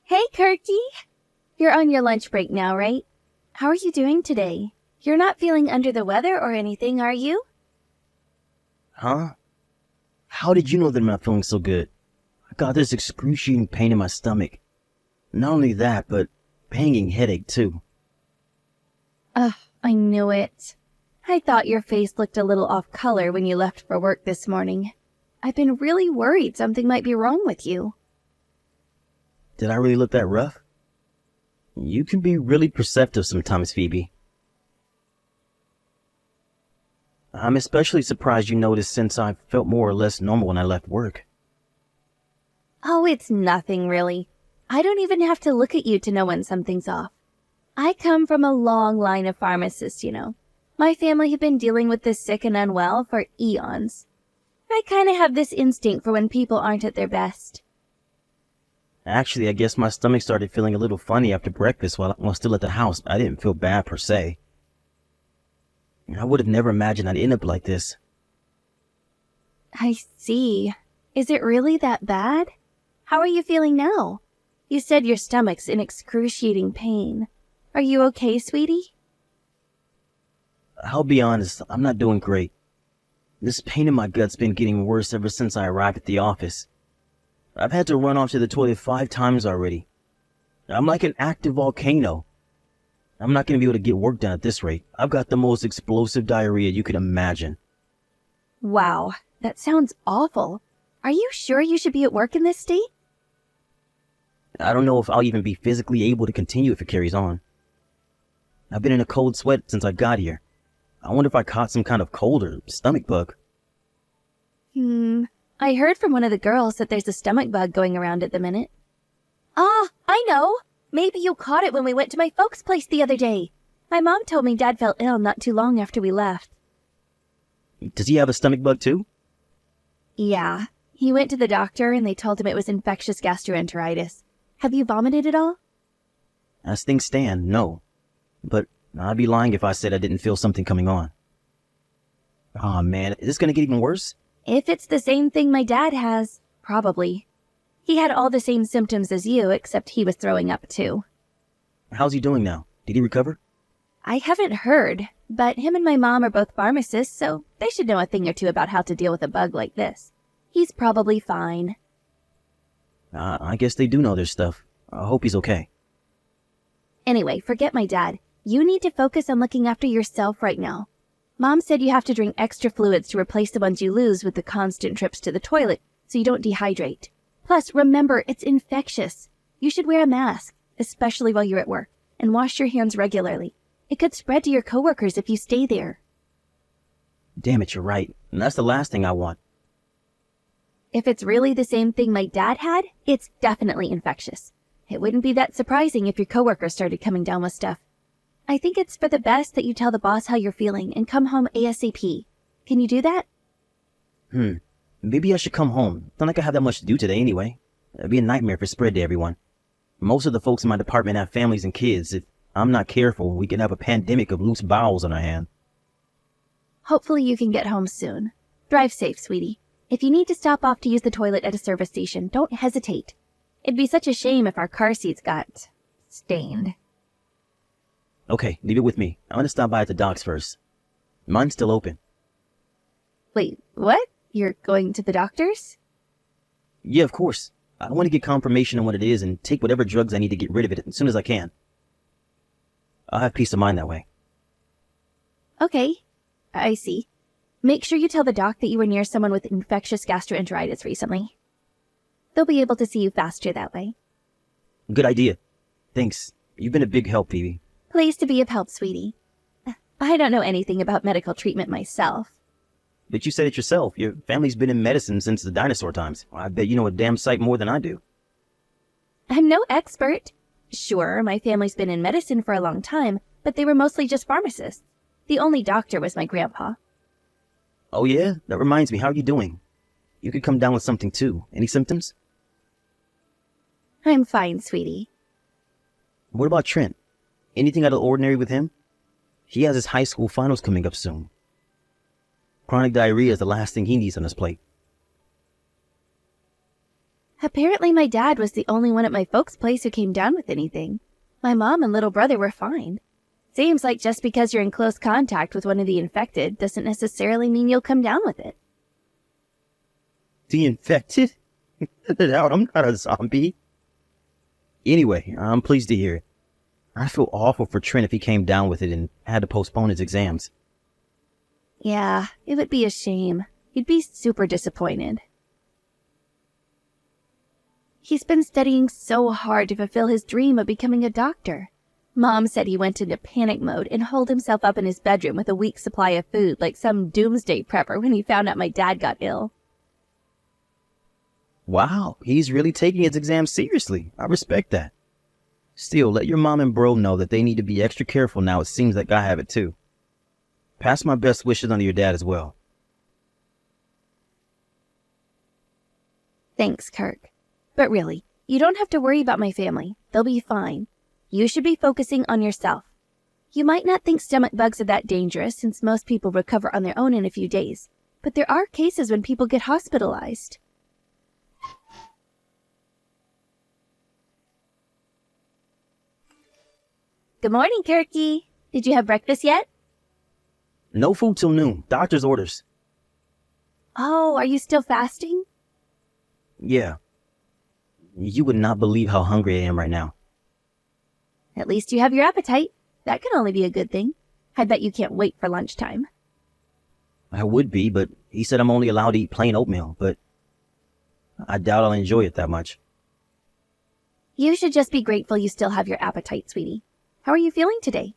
Hey, Kirky! You're on your lunch break now, right? How are you doing today? You're not feeling under the weather or anything, are you? Huh? How did you know that I'm not feeling so good? I got this excruciating pain in my stomach. Not only that, but banging headache too. Ugh, I knew it. I thought your face looked a little off color when you left for work this morning. I've been really worried something might be wrong with you. Did I really look that rough? You can be really perceptive sometimes, Phoebe. I'm especially surprised you noticed since I felt more or less normal when I left work. Oh, it's nothing really. I don't even have to look at you to know when something's off. I come from a long line of pharmacists, you know. My family have been dealing with the sick and unwell for eons. I kind of have this instinct for when people aren't at their best. Actually, I guess my stomach started feeling a little funny after breakfast while I was still at the house. I didn't feel bad per se. I would have never imagined I'd end up like this. I see. Is it really that bad? How are you feeling now? You said your stomach's in excruciating pain. Are you okay, sweetie? I'll be honest, I'm not doing great. This pain in my gut's been getting worse ever since I arrived at the office. I've had to run off to the toilet 5 times already. I'm like an active volcano. I'm not going to be able to get work done at this rate. I've got the most explosive diarrhea you could imagine. Wow, that sounds awful. Are you sure you should be at work in this state? I don't know if I'll even be physically able to continue if it carries on. I've been in a cold sweat since I got here. I wonder if I caught some kind of cold or stomach bug. I heard from one of the girls that there's a stomach bug going around at the minute. Ah, I know! Maybe you caught it when we went to my folks' place the other day. My mom told me Dad fell ill not too long after we left. Does he have a stomach bug too? Yeah, he went to the doctor and they told him it was infectious gastroenteritis. Have you vomited at all? As things stand, no. But I'd be lying if I said I didn't feel something coming on. Aw, man, is this gonna get even worse? If it's the same thing my dad has, probably. He had all the same symptoms as you, except he was throwing up too. How's he doing now? Did he recover? I haven't heard, but him and my mom are both pharmacists, so they should know a thing or two about how to deal with a bug like this. He's probably fine. I guess they do know their stuff. I hope he's okay. Anyway, forget my dad. You need to focus on looking after yourself right now. Mom said you have to drink extra fluids to replace the ones you lose with the constant trips to the toilet, so you don't dehydrate. Plus, remember, it's infectious. You should wear a mask, especially while you're at work, and wash your hands regularly. It could spread to your coworkers if you stay there. Damn it, you're right. And that's the last thing I want. If it's really the same thing my dad had, it's definitely infectious. It wouldn't be that surprising if your coworkers started coming down with stuff. I think it's for the best that you tell the boss how you're feeling and come home ASAP. Can you do that? Maybe I should come home. It's not like I have that much to do today anyway. It'd be a nightmare if it spread to everyone. Most of the folks in my department have families and kids. If I'm not careful, we could have a pandemic of loose bowels on our hand. Hopefully you can get home soon. Drive safe, sweetie. If you need to stop off to use the toilet at a service station, don't hesitate. It'd be such a shame if our car seats got stained. Okay, leave it with me. I'm gonna stop by at the docks first. Mine's still open. Wait, what? You're going to the doctor's? Yeah, of course. I want to get confirmation on what it is and take whatever drugs I need to get rid of it as soon as I can. I'll have peace of mind that way. Okay, I see. Make sure you tell the doc that you were near someone with infectious gastroenteritis recently. They'll be able to see you faster that way. Good idea. Thanks. You've been a big help, Phoebe. Pleased to be of help, sweetie. I don't know anything about medical treatment myself. But you said it yourself. Your family's been in medicine since the dinosaur times. I bet you know a damn sight more than I do. I'm no expert. Sure, my family's been in medicine for a long time, but they were mostly just pharmacists. The only doctor was my grandpa. Oh yeah? That reminds me, how are you doing? You could come down with something too. Any symptoms? I'm fine, sweetie. What about Trent? Anything out of the ordinary with him? He has his high school finals coming up soon. Chronic diarrhea is the last thing he needs on his plate. Apparently my dad was the only one at my folks' place who came down with anything. My mom and little brother were fine. Seems like just because you're in close contact with one of the infected doesn't necessarily mean you'll come down with it. The infected? I'm not a zombie. Anyway, I'm pleased to hear it. I feel awful for Trent if he came down with it and had to postpone his exams. Yeah, it would be a shame. He'd be super disappointed. He's been studying so hard to fulfill his dream of becoming a doctor. Mom said he went into panic mode and holed himself up in his bedroom with a week's supply of food like some doomsday prepper when he found out my dad got ill. Wow, he's really taking his exams seriously. I respect that. Still, let your mom and bro know that they need to be extra careful now. It seems like I have it too. Pass my best wishes on to your dad as well. Thanks, Kirk. But really, you don't have to worry about my family. They'll be fine. You should be focusing on yourself. You might not think stomach bugs are that dangerous since most people recover on their own in a few days, but there are cases when people get hospitalized. Good morning, Kirky. Did you have breakfast yet? No food till noon. Doctor's orders. Oh, are you still fasting? Yeah. You would not believe how hungry I am right now. At least you have your appetite. That can only be a good thing. I bet you can't wait for lunchtime. I would be, but he said I'm only allowed to eat plain oatmeal, but I doubt I'll enjoy it that much. You should just be grateful you still have your appetite, sweetie. How are you feeling today?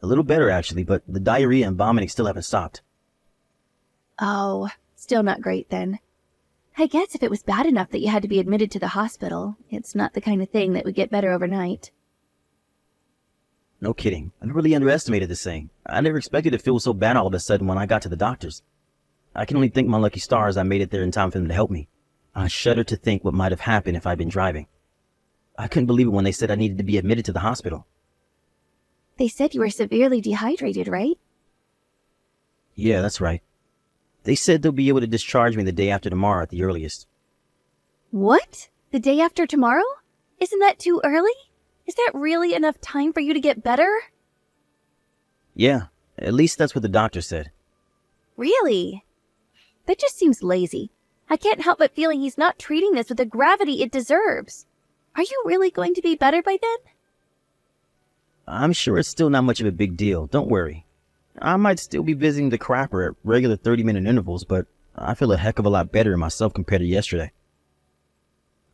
A little better, actually, but the diarrhea and vomiting still haven't stopped. Oh, still not great then. I guess if it was bad enough that you had to be admitted to the hospital, it's not the kind of thing that would get better overnight. No kidding. I really underestimated this thing. I never expected it to feel so bad all of a sudden when I got to the doctor's. I can only thank my lucky stars I made it there in time for them to help me. I shudder to think what might have happened if I'd been driving. I couldn't believe it when they said I needed to be admitted to the hospital. They said you were severely dehydrated, right? Yeah, that's right. They said they'll be able to discharge me the day after tomorrow at the earliest. What? The day after tomorrow? Isn't that too early? Is that really enough time for you to get better? Yeah, at least that's what the doctor said. Really? That just seems lazy. I can't help but feeling he's not treating this with the gravity it deserves. Are you really going to be better by then? I'm sure it's still not much of a big deal, don't worry. I might still be visiting the crapper at regular 30-minute intervals, but I feel a heck of a lot better in myself compared to yesterday.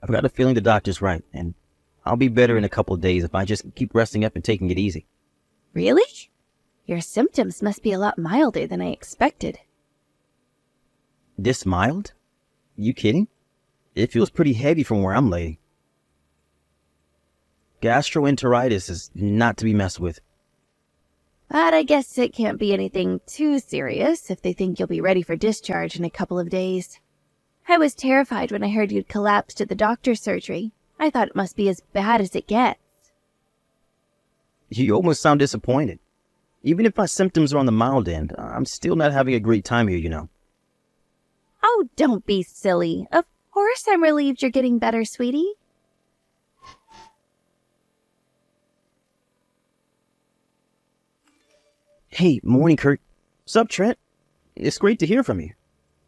I've got a feeling the doctor's right, and I'll be better in a couple of days if I just keep resting up and taking it easy. Really? Your symptoms must be a lot milder than I expected. This mild? You kidding? It feels pretty heavy from where I'm laying. Gastroenteritis is not to be messed with. But I guess it can't be anything too serious if they think you'll be ready for discharge in a couple of days. I was terrified when I heard you'd collapsed at the doctor's surgery. I thought it must be as bad as it gets. You almost sound disappointed. Even if my symptoms are on the mild end, I'm still not having a great time here, you know. Oh, don't be silly. Of course I'm relieved you're getting better, sweetie. Hey, morning, Kurt. What's up, Trent? It's great to hear from you.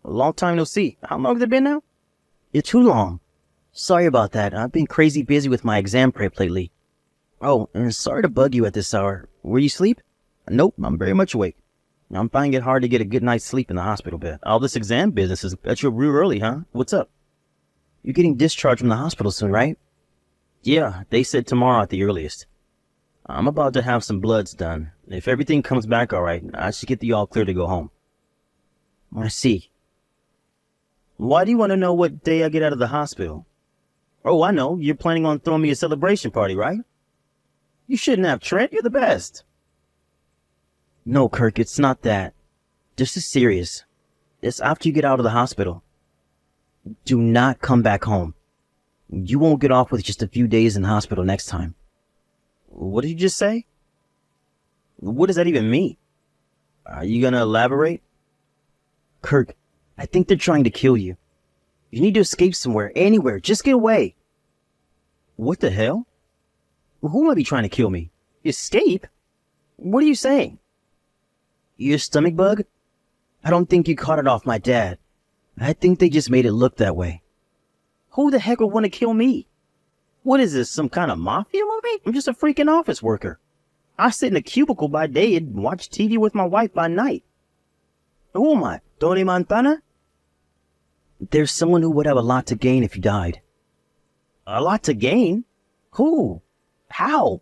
A long time no see. How long has it been now? It's too long. Sorry about that. I've been crazy busy with my exam prep lately. Oh, and sorry to bug you at this hour. Were you asleep? Nope, I'm very much awake. I'm finding it hard to get a good night's sleep in the hospital bed. All this exam business is got you real early, huh? What's up? You're getting discharged from the hospital soon, right? Yeah, they said tomorrow at the earliest. I'm about to have some bloods done. If everything comes back all right, I should get the all clear to go home. I see. Why do you want to know what day I get out of the hospital? Oh, I know. You're planning on throwing me a celebration party, right? You shouldn't have, Trent. You're the best. No, Kirk, it's not that. This is serious. It's after you get out of the hospital. Do not come back home. You won't get off with just a few days in the hospital next time. What did you just say? What does that even mean? Are you gonna elaborate? Kirk, I think they're trying to kill you. You need to escape somewhere, anywhere. Just get away. What the hell? Who might be trying to kill me? Escape? What are you saying? Your stomach bug? I don't think you caught it off my dad. I think they just made it look that way. Who the heck would want to kill me? What is this, some kind of mafia movie? I'm just a freaking office worker. I sit in a cubicle by day and watch TV with my wife by night. Who am I? Tony Montana? There's someone who would have a lot to gain if you died. A lot to gain? Who? How?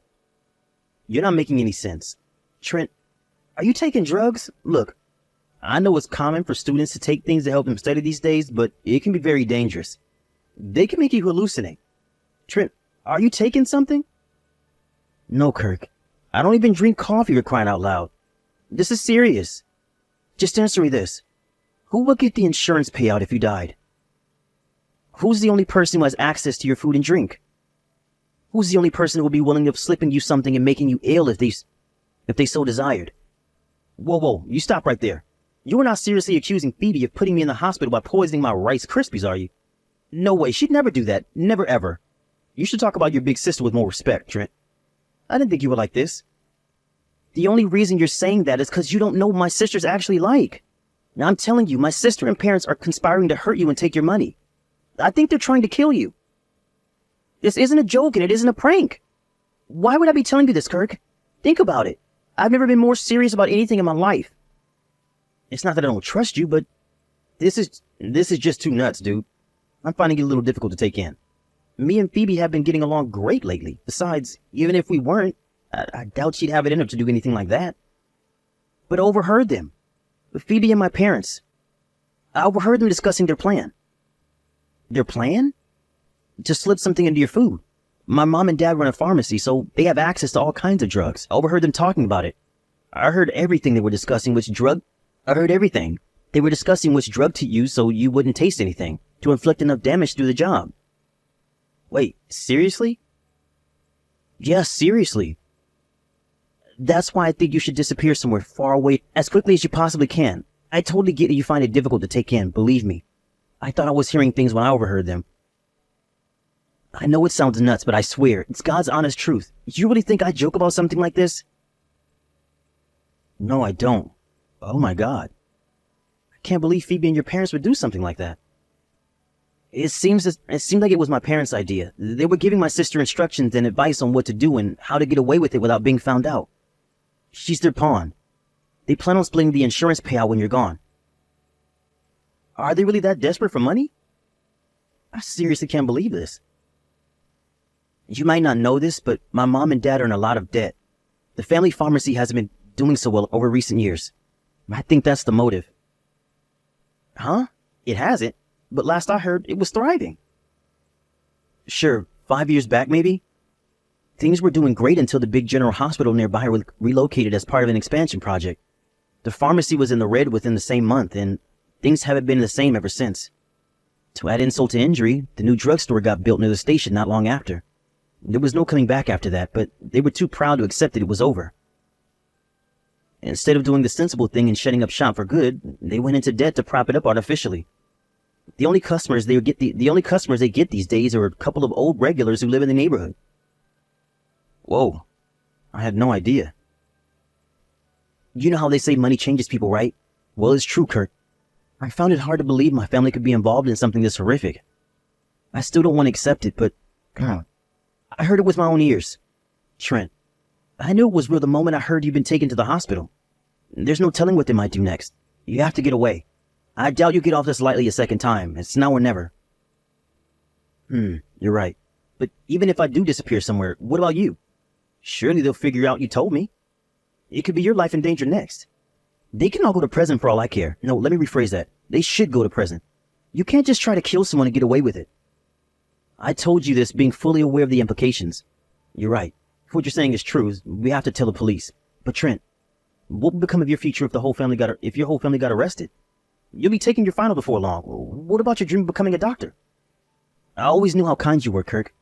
You're not making any sense. Trent, are you taking drugs? Look, I know it's common for students to take things to help them study these days, but it can be very dangerous. They can make you hallucinate. Trent, are you taking something? No, Kirk. I don't even drink coffee, for crying out loud. This is serious. Just answer me this. Who would get the insurance payout if you died? Who's the only person who has access to your food and drink? Who's the only person who will be willing to slipping you something and making you ill if they so desired? Whoa, you stop right there. You are not seriously accusing Phoebe of putting me in the hospital by poisoning my Rice Krispies, are you? No way, she'd never do that. Never ever. You should talk about your big sister with more respect, Trent. I didn't think you were like this. The only reason you're saying that is because you don't know what my sister's actually like. Now I'm telling you, my sister and parents are conspiring to hurt you and take your money. I think they're trying to kill you. This isn't a joke and it isn't a prank. Why would I be telling you this, Kirk? Think about it. I've never been more serious about anything in my life. It's not that I don't trust you, but this is just too nuts, dude. I'm finding it a little difficult to take in. Me and Phoebe have been getting along great lately. Besides, even if we weren't, I doubt she'd have it in her to do anything like that. But I overheard them. Phoebe and my parents. I overheard them discussing their plan. Their plan? To slip something into your food. My mom and dad run a pharmacy, so they have access to all kinds of drugs. I overheard them talking about it. I heard everything they were discussing, I heard everything. They were discussing which drug to use so you wouldn't taste anything, to inflict enough damage to do the job. Wait, seriously? Yes, seriously. That's why I think you should disappear somewhere far away as quickly as you possibly can. I totally get that you find it difficult to take in, believe me. I thought I was hearing things when I overheard them. I know it sounds nuts, but I swear, it's God's honest truth. You really think I joke about something like this? No, I don't. Oh my God. I can't believe Phoebe and your parents would do something like that. It seemed like it was my parents' idea. They were giving my sister instructions and advice on what to do and how to get away with it without being found out. She's their pawn. They plan on splitting the insurance payout when you're gone. Are they really that desperate for money? I seriously can't believe this. You might not know this, but my mom and dad are in a lot of debt. The family pharmacy hasn't been doing so well over recent years. I think that's the motive. Huh? It hasn't, but last I heard, it was thriving. Sure, 5 years back maybe? Things were doing great until the big general hospital nearby relocated as part of an expansion project. The pharmacy was in the red within the same month, and things haven't been the same ever since. To add insult to injury, the new drugstore got built near the station not long after. There was no coming back after that, but they were too proud to accept that it was over. Instead of doing the sensible thing and shutting up shop for good, they went into debt to prop it up artificially. The only customers they get these days are a couple of old regulars who live in the neighborhood. Whoa, I had no idea. You know how they say money changes people, right? Well, it's true, Kurt. I found it hard to believe my family could be involved in something this horrific. I still don't want to accept it, but I heard it with my own ears. Trent, I knew it was real the moment I heard you'd been taken to the hospital. There's no telling what they might do next. You have to get away. I doubt you get off this lightly a second time. It's now or never. You're right. But even if I do disappear somewhere, what about you? Surely they'll figure out you told me. It could be your life in danger next. They can all go to prison for all I care. No, let me rephrase that. They should go to prison. You can't just try to kill someone and get away with it. I told you this being fully aware of the implications. You're right. If what you're saying is true, we have to tell the police. But Trent, what would become of your future if your whole family got arrested? You'll be taking your final before long. What about your dream of becoming a doctor? I always knew how kind you were, Kirk.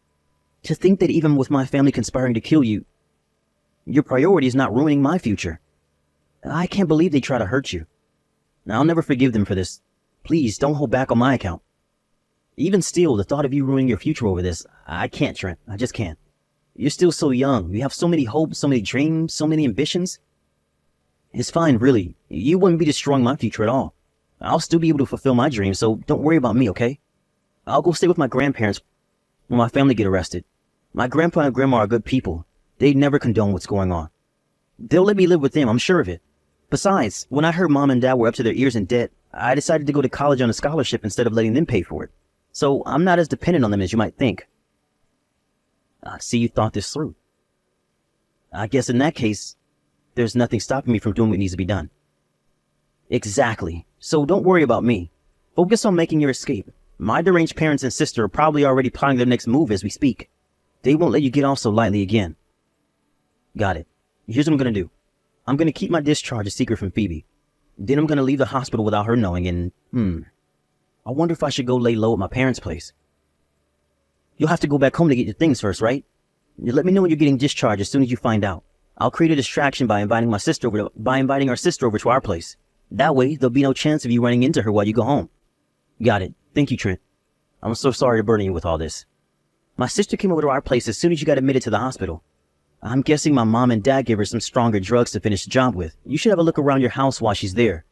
To think that even with my family conspiring to kill you, your priority is not ruining my future. I can't believe they try to hurt you. I'll never forgive them for this. Please, don't hold back on my account. Even still, the thought of you ruining your future over this, I can't, Trent. I just can't. You're still so young. You have so many hopes, so many dreams, so many ambitions. It's fine, really. You wouldn't be destroying my future at all. I'll still be able to fulfill my dreams, so don't worry about me, okay? I'll go stay with my grandparents when my family get arrested. My grandpa and grandma are good people. They'd never condone what's going on. They'll let me live with them, I'm sure of it. Besides, when I heard Mom and Dad were up to their ears in debt, I decided to go to college on a scholarship instead of letting them pay for it. So I'm not as dependent on them as you might think. I see you thought this through. I guess in that case, there's nothing stopping me from doing what needs to be done. Exactly. So don't worry about me. Focus on making your escape. My deranged parents and sister are probably already plotting their next move as we speak. They won't let you get off so lightly again. Got it. Here's what I'm going to do. I'm going to keep my discharge a secret from Phoebe. Then I'm going to leave the hospital without her knowing and, I wonder if I should go lay low at my parents' place. You'll have to go back home to get your things first, right? You let me know when you're getting discharged as soon as you find out. I'll create a distraction by inviting our sister over to our place. That way, there'll be no chance of you running into her while you go home. Got it. Thank you, Trent. I'm so sorry to burden you with all this. My sister came over to our place as soon as you got admitted to the hospital. I'm guessing my mom and dad gave her some stronger drugs to finish the job with. You should have a look around your house while she's there.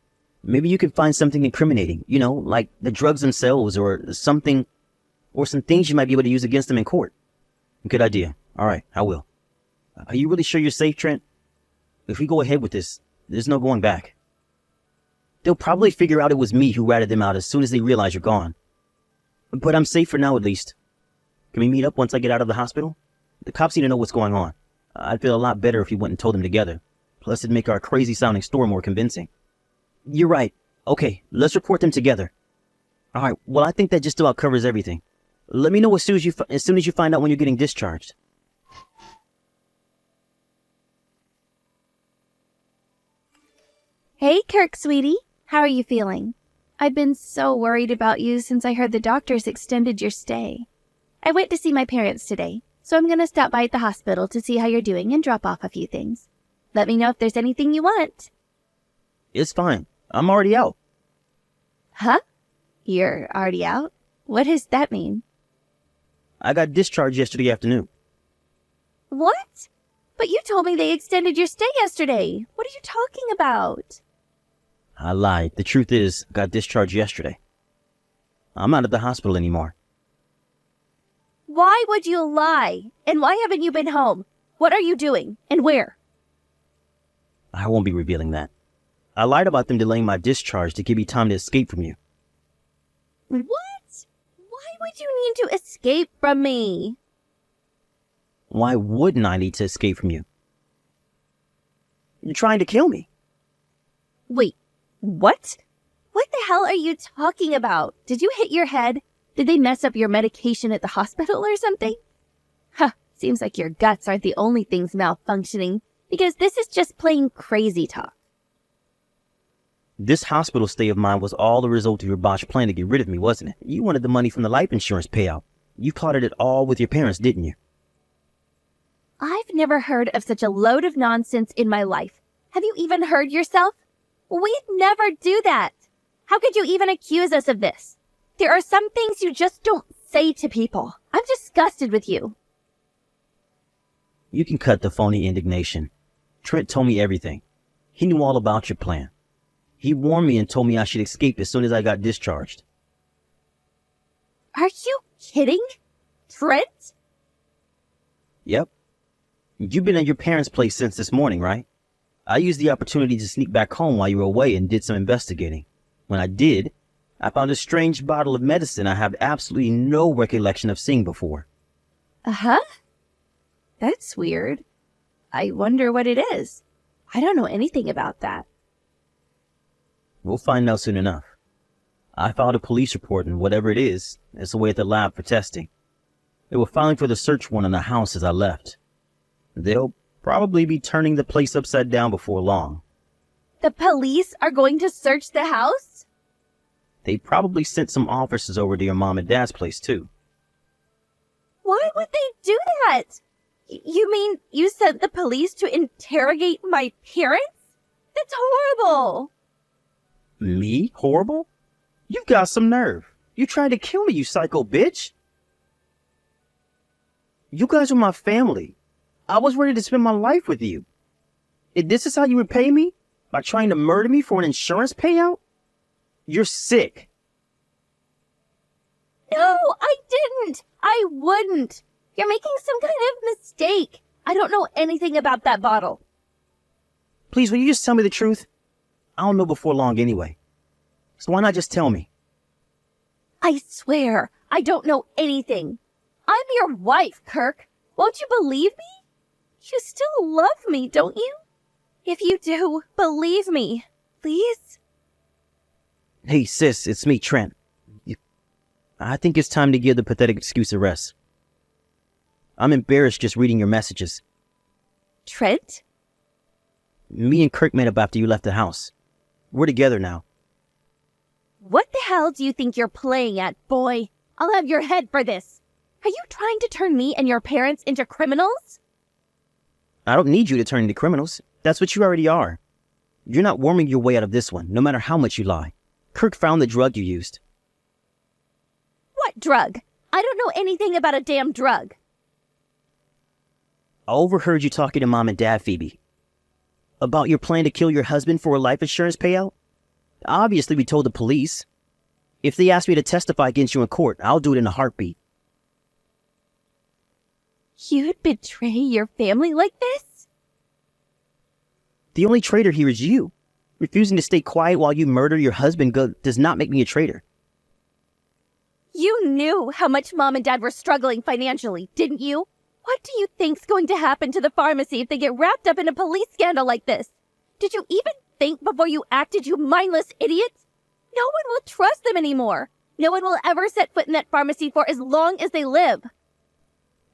Maybe you can find something incriminating, like the drugs themselves or some things you might be able to use against them in court. Good idea. All right, I will. Are you really sure you're safe, Trent? If we go ahead with this, there's no going back. They'll probably figure out it was me who ratted them out as soon as they realize you're gone. But I'm safe for now, at least. Can we meet up once I get out of the hospital? The cops need to know what's going on. I'd feel a lot better if we went and told them together. Plus, it'd make our crazy-sounding story more convincing. You're right. Okay, let's report them together. All right, well, I think that just about covers everything. Let me know as soon as you find out when you're getting discharged. Hey, Kirk, sweetie. How are you feeling? I've been so worried about you since I heard the doctors extended your stay. I went to see my parents today, so I'm going to stop by at the hospital to see how you're doing and drop off a few things. Let me know if there's anything you want. It's fine. I'm already out. Huh? You're already out? What does that mean? I got discharged yesterday afternoon. What? But you told me they extended your stay yesterday. What are you talking about? I lied. The truth is, I got discharged yesterday. I'm not at the hospital anymore. Why would you lie? And why haven't you been home? What are you doing? And where? I won't be revealing that. I lied about them delaying my discharge to give me time to escape from you. What? Why would you need to escape from me? Why wouldn't I need to escape from you? You're trying to kill me. Wait, what? What the hell are you talking about? Did you hit your head? Did they mess up your medication at the hospital or something? Huh, seems like your guts aren't the only things malfunctioning, because this is just plain crazy talk. This hospital stay of mine was all the result of your botched plan to get rid of me, wasn't it? You wanted the money from the life insurance payout. You plotted it all with your parents, didn't you? I've never heard of such a load of nonsense in my life. Have you even heard yourself? We'd never do that. How could you even accuse us of this? There are some things you just don't say to people. I'm disgusted with you. You can cut the phony indignation. Trent told me everything. He knew all about your plan. He warned me and told me I should escape as soon as I got discharged. Are you kidding? Trent? Yep. You've been at your parents' place since this morning, right? I used the opportunity to sneak back home while you were away and did some investigating. When I did, I found a strange bottle of medicine I have absolutely no recollection of seeing before. Uh-huh. That's weird. I wonder what it is. I don't know anything about that. We'll find out soon enough. I filed a police report, and whatever it is, it's away at the lab for testing. They were filing for the search warrant on the house as I left. They'll probably be turning the place upside down before long. The police are going to search the house? They probably sent some officers over to your mom and dad's place, too. Why would they do that? You mean you sent the police to interrogate my parents? That's horrible. Me? Horrible? You've got some nerve. You tried to kill me, you psycho bitch. You guys are my family. I was ready to spend my life with you. If this is how you repay me? By trying to murder me for an insurance payout? You're sick. No, I didn't. I wouldn't. You're making some kind of mistake. I don't know anything about that bottle. Please, will you just tell me the truth? I don't know before long anyway. So why not just tell me? I swear, I don't know anything. I'm your wife, Kirk. Won't you believe me? You still love me, don't you? If you do, believe me, please. Hey, sis, it's me, Trent. I think it's time to give the pathetic excuse a rest. I'm embarrassed just reading your messages. Trent? Me and Kirk met up after you left the house. We're together now. What the hell do you think you're playing at, boy? I'll have your head for this. Are you trying to turn me and your parents into criminals? I don't need you to turn into criminals. That's what you already are. You're not worming your way out of this one, no matter how much you lie. Kirk found the drug you used. What drug? I don't know anything about a damn drug. I overheard you talking to Mom and Dad, Phoebe. About your plan to kill your husband for a life insurance payout? Obviously, we told the police. If they ask me to testify against you in court, I'll do it in a heartbeat. You'd betray your family like this? The only traitor here is you. Refusing to stay quiet while you murder your husband does not make me a traitor. You knew how much Mom and Dad were struggling financially, didn't you? What do you think's going to happen to the pharmacy if they get wrapped up in a police scandal like this? Did you even think before you acted, you mindless idiots? No one will trust them anymore. No one will ever set foot in that pharmacy for as long as they live.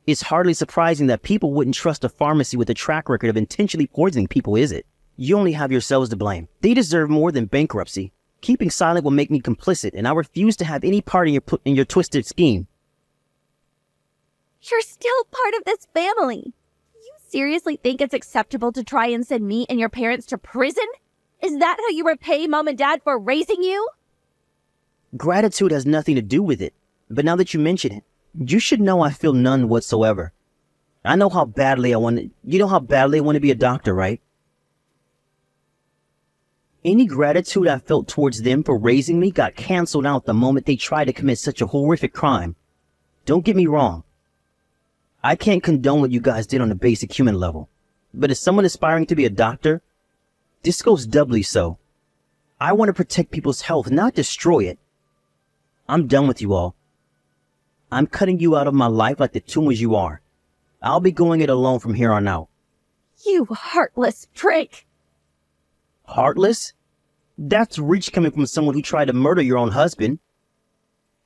It's hardly surprising that people wouldn't trust a pharmacy with a track record of intentionally poisoning people, is it? You only have yourselves to blame. They deserve more than bankruptcy. Keeping silent will make me complicit, and I refuse to have any part in your twisted scheme. You're still part of this family. You seriously think it's acceptable to try and send me and your parents to prison? Is that how you repay Mom and Dad for raising you? Gratitude has nothing to do with it, but now that you mention it, you should know I feel none whatsoever. I know how badly you know how badly I want to be a doctor, right? Any gratitude I felt towards them for raising me got canceled out the moment they tried to commit such a horrific crime. Don't get me wrong. I can't condone what you guys did on a basic human level. But as someone aspiring to be a doctor, this goes doubly so. I want to protect people's health, not destroy it. I'm done with you all. I'm cutting you out of my life like the tumors you are. I'll be going it alone from here on out. You heartless prick. Heartless? That's reach coming from someone who tried to murder your own husband.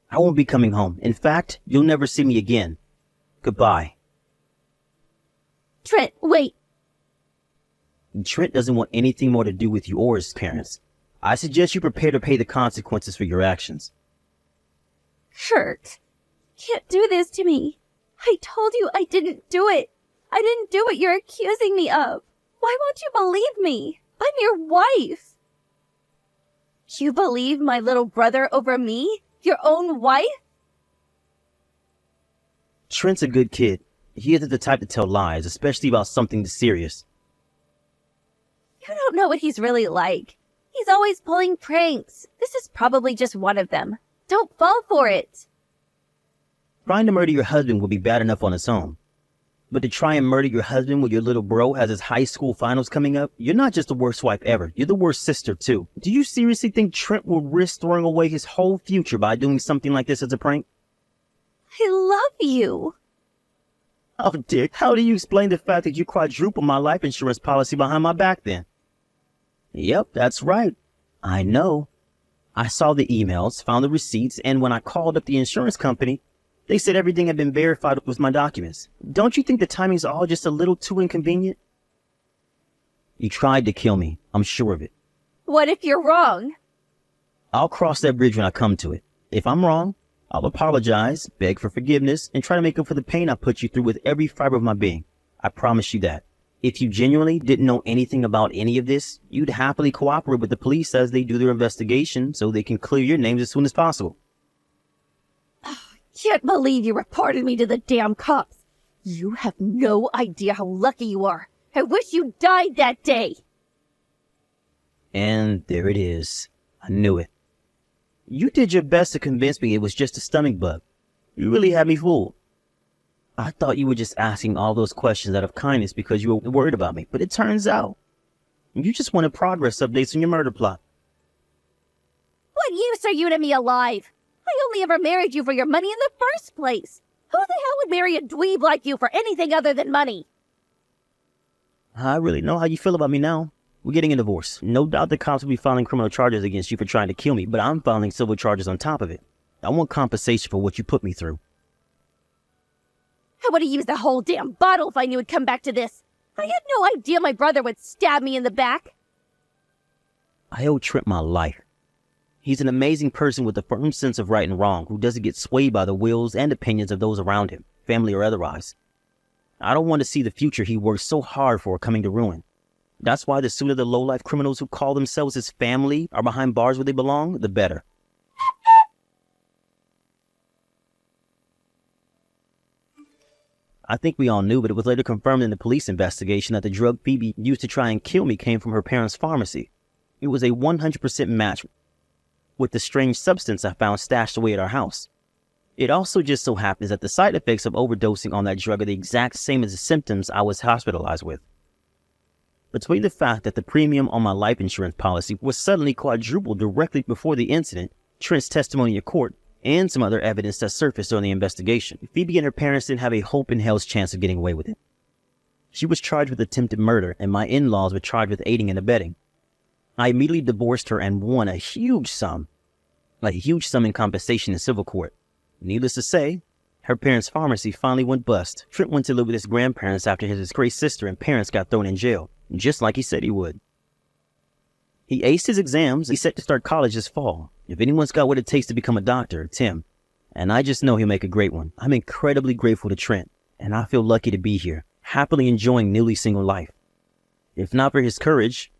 I won't be coming home. In fact, you'll never see me again. Goodbye. Trent, wait. Trent doesn't want anything more to do with you or his parents. I suggest you prepare to pay the consequences for your actions. Kurt, can't do this to me. I told you I didn't do it. I didn't do what you're accusing me of. Why won't you believe me? I'm your wife. You believe my little brother over me? Your own wife? Trent's a good kid. He isn't the type to tell lies, especially about something this serious. You don't know what he's really like. He's always pulling pranks. This is probably just one of them. Don't fall for it. Trying to murder your husband would be bad enough on its own. But to try and murder your husband when your little bro has his high school finals coming up, you're not just the worst wife ever, you're the worst sister too. Do you seriously think Trent will risk throwing away his whole future by doing something like this as a prank? I love you. Oh, Dick, how do you explain the fact that you quadrupled my life insurance policy behind my back then? Yep, that's right. I know. I saw the emails, found the receipts, and when I called up the insurance company, they said everything had been verified with my documents. Don't you think the timing's all just a little too inconvenient? You tried to kill me. I'm sure of it. What if you're wrong? I'll cross that bridge when I come to it. If I'm wrong, I'll apologize, beg for forgiveness, and try to make up for the pain I put you through with every fiber of my being. I promise you that. If you genuinely didn't know anything about any of this, you'd happily cooperate with the police as they do their investigation so they can clear your names as soon as possible. Can't believe you reported me to the damn cops. You have no idea how lucky you are. I wish you died that day. And there it is. I knew it. You did your best to convince me it was just a stomach bug. You really had me fooled. I thought you were just asking all those questions out of kindness because you were worried about me, but it turns out you just wanted progress updates on your murder plot. What use are you to me alive? I only ever married you for your money in the first place. Who the hell would marry a dweeb like you for anything other than money? I really know how you feel about me now. We're getting a divorce. No doubt the cops will be filing criminal charges against you for trying to kill me, but I'm filing civil charges on top of it. I want compensation for what you put me through. I would have used the whole damn bottle if I knew it'd come back to this. I had no idea my brother would stab me in the back. I owe Trent my life. He's an amazing person with a firm sense of right and wrong who doesn't get swayed by the wills and opinions of those around him, family or otherwise. I don't want to see the future he worked so hard for coming to ruin. That's why the sooner the low-life criminals who call themselves his family are behind bars where they belong, the better. I think we all knew, but it was later confirmed in the police investigation that the drug Phoebe used to try and kill me came from her parents' pharmacy. It was a 100% match with the strange substance I found stashed away at our house. It also just so happens that the side effects of overdosing on that drug are the exact same as the symptoms I was hospitalized with. Between the fact that the premium on my life insurance policy was suddenly quadrupled directly before the incident, Trent's testimony in court, and some other evidence that surfaced during the investigation, Phoebe and her parents didn't have a hope in hell's chance of getting away with it. She was charged with attempted murder, and my in-laws were charged with aiding and abetting. I immediately divorced her and won a huge sum in compensation in civil court. Needless to say, her parents' pharmacy finally went bust. Trent went to live with his grandparents after his disgraced sister and parents got thrown in jail, just like he said he would. He aced his exams. He's set to start college this fall. If anyone's got what it takes to become a doctor, it's him. And I just know he'll make a great one. I'm incredibly grateful to Trent, and I feel lucky to be here, happily enjoying newly single life. If not for his courage,